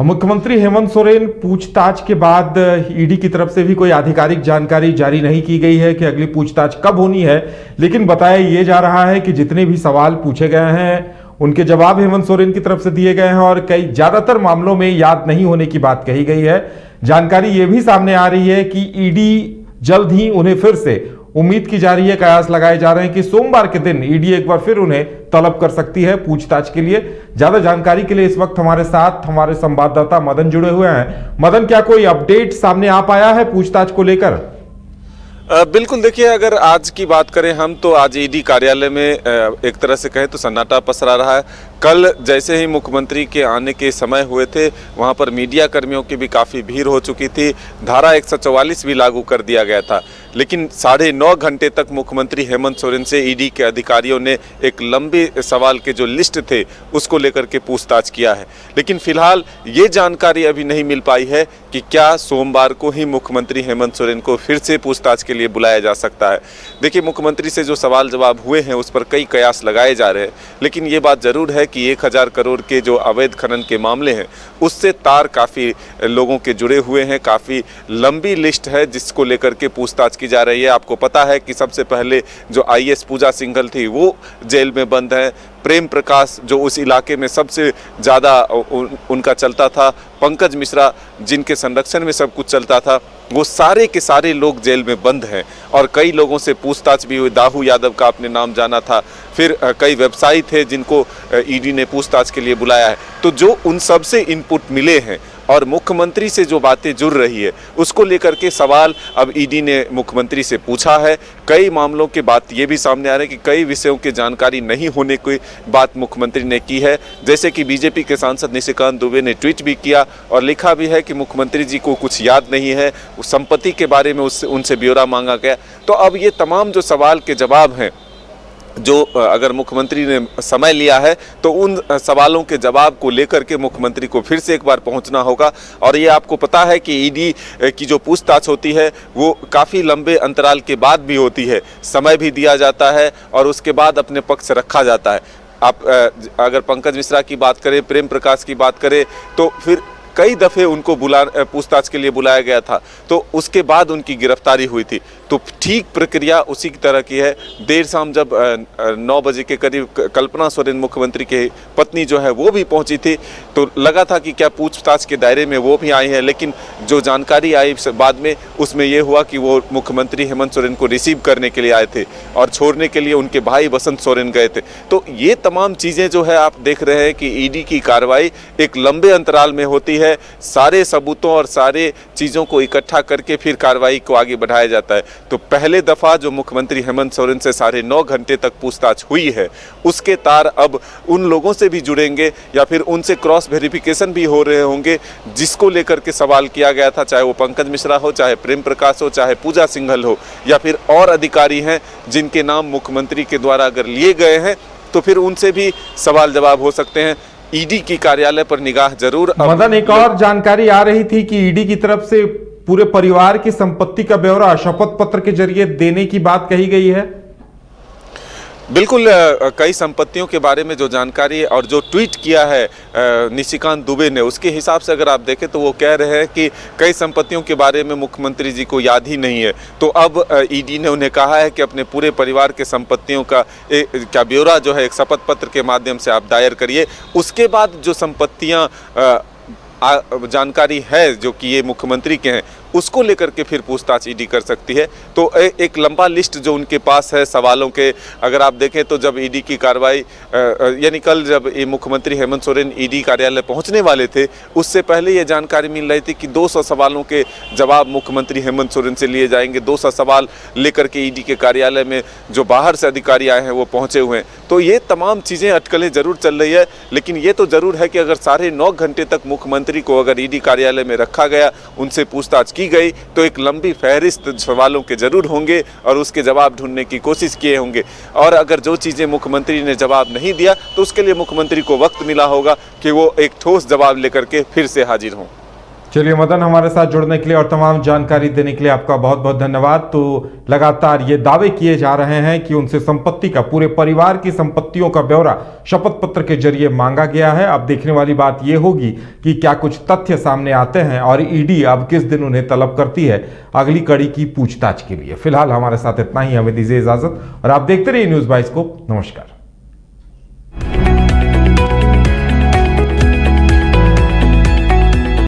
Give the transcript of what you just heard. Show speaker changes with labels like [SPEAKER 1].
[SPEAKER 1] मुख्यमंत्री हेमंत सोरेन पूछताछ के बाद ईडी की तरफ से भी कोई आधिकारिक जानकारी जारी नहीं की गई है कि अगली पूछताछ कब होनी है, लेकिन बताया यह जा रहा है कि जितने भी सवाल पूछे गए हैं उनके जवाब हेमंत सोरेन की तरफ से दिए गए हैं और कई ज्यादातर मामलों में याद नहीं होने की बात कही गई है। जानकारी यह भी सामने आ रही है कि ईडी जल्द ही उन्हें फिर से, उम्मीद की जा रही है, कयास लगाए जा रहे हैं कि सोमवार के दिन ईडी एक बार फिर उन्हें तलब कर सकती है पूछताछ के लिए। ज्यादा जानकारी के लिए इस वक्त हमारे साथ हमारे संवाददाता मदन जुड़े हुए हैं। मदन, क्या कोई अपडेट सामने आ पाया है पूछताछ को लेकर?
[SPEAKER 2] बिल्कुल, देखिए, अगर आज की बात करें हम तो आज ईडी कार्यालय में एक तरह से कहें तो सन्नाटा पसरा रहा है। कल जैसे ही मुख्यमंत्री के आने के समय हुए थे, वहां पर मीडिया कर्मियों की भी काफ़ी भीड़ हो चुकी थी। धारा 144 भी लागू कर दिया गया था, लेकिन 9.5 घंटे तक मुख्यमंत्री हेमंत सोरेन से ईडी के अधिकारियों ने एक लंबे सवाल के जो लिस्ट थे उसको लेकर के पूछताछ किया है। लेकिन फिलहाल ये जानकारी अभी नहीं मिल पाई है कि क्या सोमवार को ही मुख्यमंत्री हेमंत सोरेन को फिर से पूछताछ के लिए बुलाया जा सकता है। देखिए, मुख्यमंत्री से जो सवाल जवाब हुए हैं उस पर कई कयास लगाए जा रहे हैं, लेकिन ये बात जरूर है कि 1000 करोड़ के जो अवैध खनन के मामले हैं उससे तार काफ़ी लोगों के जुड़े हुए हैं। काफ़ी लंबी लिस्ट है जिसको लेकर के पूछताछ की जा रही है। आपको पता है कि सबसे पहले जो आईएएस पूजा सिंघल थी वो जेल में बंद है। प्रेम प्रकाश जो उस इलाके में सबसे ज़्यादा उनका चलता था, पंकज मिश्रा जिनके संरक्षण में सब कुछ चलता था, वो सारे के सारे लोग जेल में बंद हैं। और कई लोगों से पूछताछ भी हुई। दाऊ यादव का आपने नाम जाना था, फिर कई व्यवसायी थे जिनको ईडी ने पूछताछ के लिए बुलाया है। तो जो उन सब से इनपुट मिले हैं और मुख्यमंत्री से जो बातें जुड़ रही है उसको लेकर के सवाल अब ईडी ने मुख्यमंत्री से पूछा है। कई मामलों के बात ये भी सामने आ रहे हैं कि कई विषयों की जानकारी नहीं होने की बात मुख्यमंत्री ने की है। जैसे कि बीजेपी के सांसद निशिकांत दुबे ने ट्वीट भी किया और लिखा भी है कि मुख्यमंत्री जी को कुछ याद नहीं है, संपत्ति के बारे में उनसे ब्यौरा मांगा गया। तो अब ये तमाम जो सवाल के जवाब हैं, जो अगर मुख्यमंत्री ने समय लिया है तो उन सवालों के जवाब को लेकर के मुख्यमंत्री को फिर से एक बार पहुंचना होगा। और ये आपको पता है कि ईडी की जो पूछताछ होती है वो काफ़ी लंबे अंतराल के बाद भी होती है, समय भी दिया जाता है और उसके बाद अपने पक्ष रखा जाता है। आप अगर पंकज मिश्रा की बात करें, प्रेम प्रकाश की बात करें, तो फिर कई दफ़े उनको पूछताछ के लिए बुलाया गया था, तो उसके बाद उनकी गिरफ्तारी हुई थी। तो ठीक प्रक्रिया उसी की तरह की है। देर शाम जब 9 बजे के करीब कल्पना सोरेन मुख्यमंत्री की पत्नी जो है वो भी पहुंची थी, तो लगा था कि क्या पूछताछ के दायरे में वो भी आई हैं, लेकिन जो जानकारी आई बाद में उसमें ये हुआ कि वो मुख्यमंत्री हेमंत सोरेन को रिसीव करने के लिए आए थे और छोड़ने के लिए उनके भाई बसंत सोरेन गए थे। तो ये तमाम चीज़ें जो है आप देख रहे हैं कि ईडी की कार्रवाई एक लंबे अंतराल में होती है। सारे सबूतों और सारे चीज़ों को इकट्ठा करके फिर कार्रवाई को आगे बढ़ाया जाता है। तो पहले दफ़ा जो मुख्यमंत्री हेमंत सोरेन से 9.5 घंटे तक पूछताछ हुई है उसके तार अब उन लोगों से भी जुड़ेंगे या फिर उनसे क्रॉस वेरिफिकेशन भी हो रहे होंगे जिसको लेकर के सवाल किया गया था, चाहे वो पंकज मिश्रा हो, चाहे प्रेम प्रकाश हो, चाहे पूजा सिंघल हो, या फिर और अधिकारी हैं जिनके नाम मुख्यमंत्री के द्वारा अगर लिए गए हैं तो फिर उनसे भी सवाल जवाब हो सकते हैं। ईडी की कार्यालय पर निगाह जरूर।
[SPEAKER 1] मदन, एक और जानकारी आ रही थी कि ईडी की तरफ से पूरे परिवार की संपत्ति का ब्यौरा शपथ पत्र के जरिए देने की बात कही गई है।
[SPEAKER 2] बिल्कुल, कई संपत्तियों के बारे में जो जानकारी और जो ट्वीट किया है निशिकांत दुबे ने, उसके हिसाब से अगर आप देखें तो वो कह रहे हैं कि कई संपत्तियों के बारे में मुख्यमंत्री जी को याद ही नहीं है। तो अब ईडी ने उन्हें कहा है कि अपने पूरे परिवार के संपत्तियों का ब्यौरा जो है एक शपथ पत्र के माध्यम से आप दायर करिए। उसके बाद जो संपत्तियां जानकारी है जो कि ये मुख्यमंत्री के हैं उसको लेकर के फिर पूछताछ ईडी कर सकती है। तो एक लंबा लिस्ट जो उनके पास है सवालों के, अगर आप देखें तो जब ईडी की कार्रवाई यानी कल जब ये मुख्यमंत्री हेमंत सोरेन ईडी कार्यालय पहुंचने वाले थे उससे पहले ये जानकारी मिल रही थी कि 200 सवालों के जवाब मुख्यमंत्री हेमंत सोरेन से लिए जाएंगे। 200 सवाल लेकर के ईडी के कार्यालय में जो बाहर से अधिकारी आए हैं वो पहुँचे हुए हैं। तो ये तमाम चीज़ें अटकलें जरूर चल रही है, लेकिन ये तो ज़रूर है कि अगर 9.5 घंटे तक मुख्यमंत्री को अगर ईडी कार्यालय में रखा गया, उनसे पूछताछ की गई, तो एक लंबी फहरिस्त सवालों के जरूर होंगे और उसके जवाब ढूंढने की कोशिश किए होंगे। और अगर जो चीज़ें मुख्यमंत्री ने जवाब नहीं दिया तो उसके लिए मुख्यमंत्री को वक्त मिला होगा कि वो एक ठोस जवाब लेकर के फिर से हाजिर हों।
[SPEAKER 1] चलिए मदन, हमारे साथ जुड़ने के लिए और तमाम जानकारी देने के लिए आपका बहुत बहुत धन्यवाद। तो लगातार ये दावे किए जा रहे हैं कि उनसे संपत्ति का, पूरे परिवार की संपत्तियों का ब्यौरा शपथ पत्र के जरिए मांगा गया है। अब देखने वाली बात ये होगी कि क्या कुछ तथ्य सामने आते हैं और ईडी अब किस दिन उन्हें तलब करती है अगली कड़ी की पूछताछ के लिए। फिलहाल हमारे साथ इतना ही, हमें दीजिए इजाजत और आप देखते रहिए न्यूज़ 22 को। नमस्कार।